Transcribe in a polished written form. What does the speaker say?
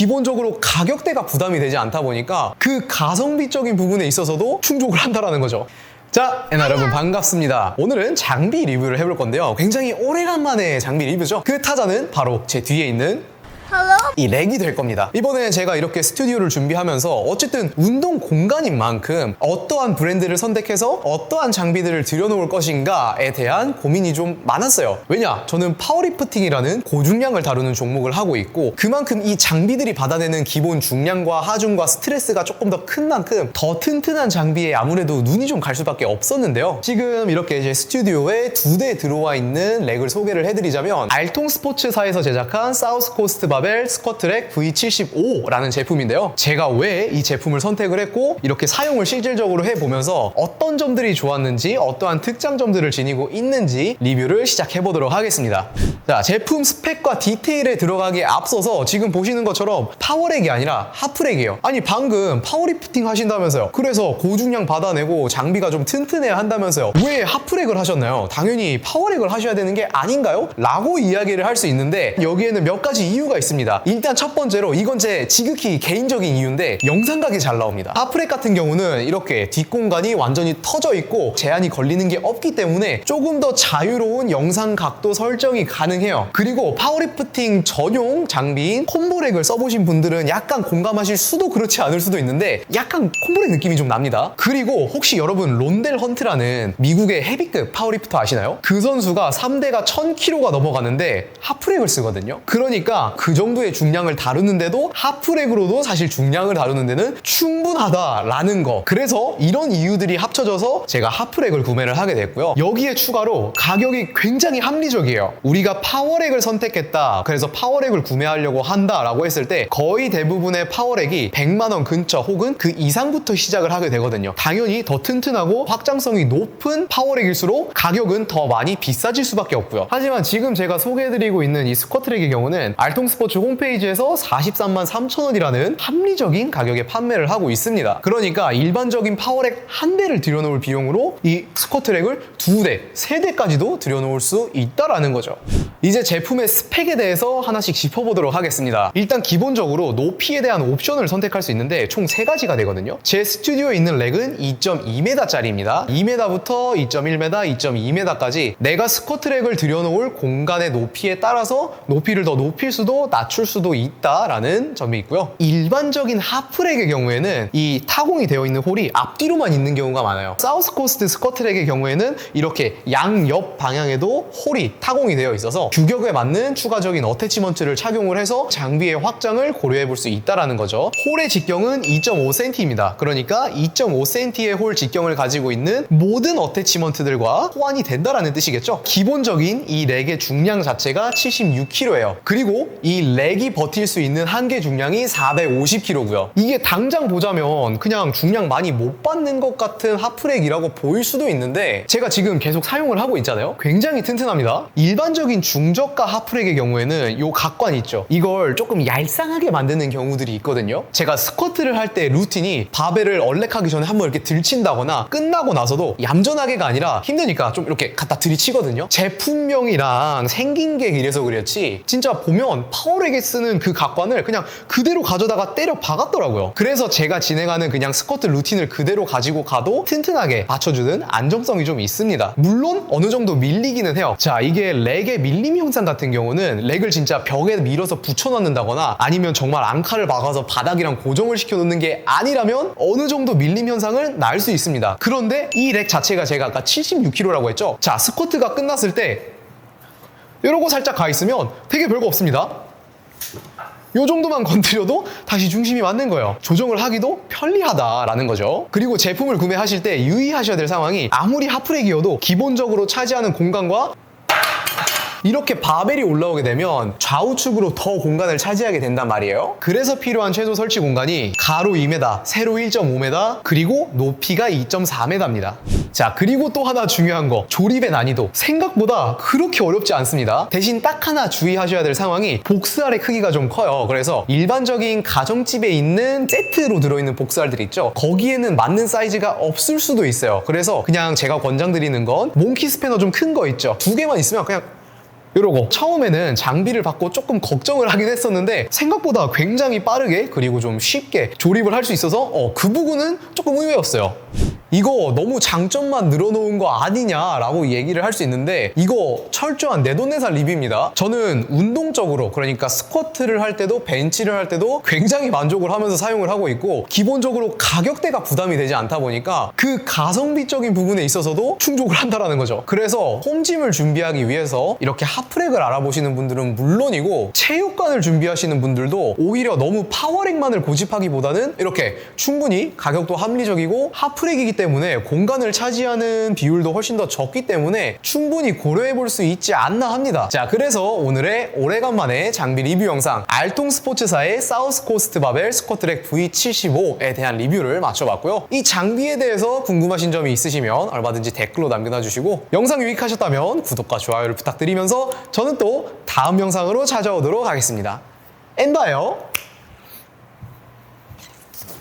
기본적으로 가격대가 부담이 되지 않다 보니까 그 가성비적인 부분에 있어서도 충족을 한다라는 거죠. 자, 여러분 반갑습니다. 오늘은 장비 리뷰를 해볼 건데요. 굉장히 오래간만에 장비 리뷰죠. 그 타자는 바로 제 뒤에 있는 이 렉이 될 겁니다. 이번에 제가 이렇게 스튜디오를 준비하면서 어쨌든 운동 공간인 만큼 어떠한 브랜드를 선택해서 어떠한 장비들을 들여놓을 것인가에 대한 고민이 좀 많았어요. 왜냐? 저는 파워리프팅이라는 고중량을 다루는 종목을 하고 있고 그만큼 이 장비들이 받아내는 기본 중량과 하중과 스트레스가 조금 더 큰 만큼 더 튼튼한 장비에 아무래도 눈이 좀 갈 수밖에 없었는데요. 지금 이렇게 제 스튜디오에 2대 들어와 있는 렉을 소개를 해드리자면 알통 스포츠사에서 제작한 사우스코스트 바벨 스쿼트렉 V75라는 제품인데요. 제가 왜 이 제품을 선택을 했고 이렇게 사용을 실질적으로 해보면서 어떤 점들이 좋았는지 어떠한 특장점들을 지니고 있는지 리뷰를 시작해보도록 하겠습니다. 자, 제품 스펙과 디테일에 들어가기에 앞서서 지금 보시는 것처럼 파워렉이 아니라 하프렉이에요. 아니 방금 파워리프팅 하신다면서요. 그래서 고중량 받아내고 장비가 좀 튼튼해야 한다면서요. 왜 하프렉을 하셨나요? 당연히 파워렉을 하셔야 되는 게 아닌가요? 라고 이야기를 할 수 있는데 여기에는 몇 가지 이유가 있습니다. 일단 첫 번째로 이건 제 지극히 개인적인 이유인데 영상각이 잘 나옵니다. 하프렉 같은 경우는 이렇게 뒷공간이 완전히 터져 있고 제한이 걸리는 게 없기 때문에 조금 더 자유로운 영상각도 설정이 가능해요. 그리고 파워리프팅 전용 장비인 콤보렉을 써보신 분들은 약간 공감하실 수도 그렇지 않을 수도 있는데 약간 콤보렉 느낌이 좀 납니다. 그리고 혹시 여러분 론델 헌트라는 미국의 헤비급 파워리프터 아시나요? 그 선수가 3대가 1000kg가 넘어가는데 하프렉을 쓰거든요. 그러니까 그 정도의 중량을 다루는데도 하프렉으로도 사실 중량을 다루는 데는 충분하다라는 거. 그래서 이런 이유들이 합쳐져서 제가 하프렉을 구매를 하게 됐고요. 여기에 추가로 가격이 굉장히 합리적이에요. 우리가 파워렉을 선택했다. 그래서 파워렉을 구매하려고 한다라고 했을 때 거의 대부분의 파워렉이 100만 원 근처 혹은 그 이상부터 시작을 하게 되거든요. 당연히 더 튼튼하고 확장성이 높은 파워렉일수록 가격은 더 많이 비싸질 수밖에 없고요. 하지만 지금 제가 소개해드리고 있는 이 스쿼트렉의 경우는 알통스포츠 홈페이지에서 43만 3천 원이라는 합리적인 가격에 판매를 하고 있습니다. 그러니까 일반적인 파워렉 한 대를 들여놓을 비용으로 이 스쿼트렉을 2대, 3대까지도 들여놓을 수 있다라는 거죠. 이제 제품의 스펙에 대해서 하나씩 짚어보도록 하겠습니다. 일단 기본적으로 높이에 대한 옵션을 선택할 수 있는데 총 3가지가 되거든요. 제 스튜디오에 있는 렉은 2.2m짜리입니다. 2m부터 2.1m, 2.2m까지 내가 스쿼트렉을 들여놓을 공간의 높이에 따라서 높이를 더 높일 수도 낮출 수도 있다라는 점이 있고요. 일반적인 하프렉의 경우에는 이 타공이 되어 있는 홀이 앞뒤로만 있는 경우가 많아요. 사우스코스트 스쿼트렉의 경우에는 이렇게 양옆 방향에도 홀이 타공이 되어 있어서 규격에 맞는 추가적인 어태치먼트를 착용을 해서 장비의 확장을 고려해 볼 수 있다는 거죠. 홀의 직경은 2.5cm입니다. 그러니까 2.5cm의 홀 직경을 가지고 있는 모든 어태치먼트들과 호환이 된다라는 뜻이겠죠. 기본적인 이 렉의 중량 자체가 76kg예요. 그리고 이 렉이 버틸 수 있는 한계 중량이 450kg고요. 이게 당장 보자면 그냥 중량 많이 못 받는 것 같은 하프렉이라고 보일 수도 있는데 제가 지금 계속 사용을 하고 있잖아요. 굉장히 튼튼합니다. 일반적인 중저가 하프렉의 경우에는 이 각관 있죠. 이걸 조금 얄쌍하게 만드는 경우들이 있거든요. 제가 스쿼트를 할 때 루틴이 바벨을 얼렉하기 전에 한번 이렇게 들친다거나 끝나고 나서도 얌전하게가 아니라 힘드니까 좀 이렇게 갖다 들이치거든요. 제품명이랑 생긴 게 이래서 그렇지 진짜 보면 파워렉에 쓰는 그 각관을 그냥 그대로 가져다가 때려 박았더라고요. 그래서 제가 진행하는 그냥 스쿼트 루틴을 그대로 가지고 가도 튼튼하게 받쳐주는 안정성이 좀 있습니다. 물론 어느 정도 밀리기는 해요. 자, 이게 렉의 밀림 현상 같은 경우는 렉을 진짜 벽에 밀어서 붙여넣는다거나 아니면 정말 앙카를 박아서 바닥이랑 고정을 시켜놓는 게 아니라면 어느 정도 밀림 현상은 날 수 있습니다. 그런데 이 렉 자체가 제가 아까 76kg라고 했죠. 자, 스쿼트가 끝났을 때 이러고 살짝 가 있으면 되게 별거 없습니다. 이 정도만 건드려도 다시 중심이 맞는 거예요. 조정을 하기도 편리하다라는 거죠. 그리고 제품을 구매하실 때 유의하셔야 될 상황이 아무리 하프렉이어도 기본적으로 차지하는 공간과 이렇게 바벨이 올라오게 되면 좌우측으로 더 공간을 차지하게 된단 말이에요. 그래서 필요한 최소 설치 공간이 가로 2m, 세로 1.5m, 그리고 높이가 2.4m입니다. 자, 그리고 또 하나 중요한 거, 조립의 난이도. 생각보다 그렇게 어렵지 않습니다. 대신 딱 하나 주의하셔야 될 상황이 복스알의 크기가 좀 커요. 그래서 일반적인 가정집에 있는 세트로 들어있는 복스알들 있죠? 거기에는 맞는 사이즈가 없을 수도 있어요. 그래서 그냥 제가 권장드리는 건 몽키 스패너 좀 큰 거 있죠? 2개만 있으면 그냥 이러고 처음에는 장비를 받고 조금 걱정을 하긴 했었는데 생각보다 굉장히 빠르게 그리고 좀 쉽게 조립을 할 수 있어서 그 부분은 조금 의외였어요. 이거 너무 장점만 늘어놓은 거 아니냐라고 얘기를 할 수 있는데 이거 철저한 내돈내산 리뷰입니다. 저는 운동적으로 그러니까 스쿼트를 할 때도 벤치를 할 때도 굉장히 만족을 하면서 사용을 하고 있고 기본적으로 가격대가 부담이 되지 않다 보니까 그 가성비적인 부분에 있어서도 충족을 한다라는 거죠. 그래서 홈짐을 준비하기 위해서 이렇게 핫프랙을 알아보시는 분들은 물론이고 체육관을 준비하시는 분들도 오히려 너무 파워렉만을 고집하기보다는 이렇게 충분히 가격도 합리적이고 핫프랙이기 때문에 공간을 차지하는 비율도 훨씬 더 적기 때문에 충분히 고려해 볼 수 있지 않나 합니다. 자, 그래서 오늘의 오래간만에 장비 리뷰 영상 알통 스포츠사의 사우스코스트 바벨 스쿼트랙 V75에 대한 리뷰를 맞춰봤고요. 이 장비에 대해서 궁금하신 점이 있으시면 얼마든지 댓글로 남겨놔주시고 영상 유익하셨다면 구독과 좋아요를 부탁드리면서 저는 또 다음 영상으로 찾아오도록 하겠습니다. 엔바요.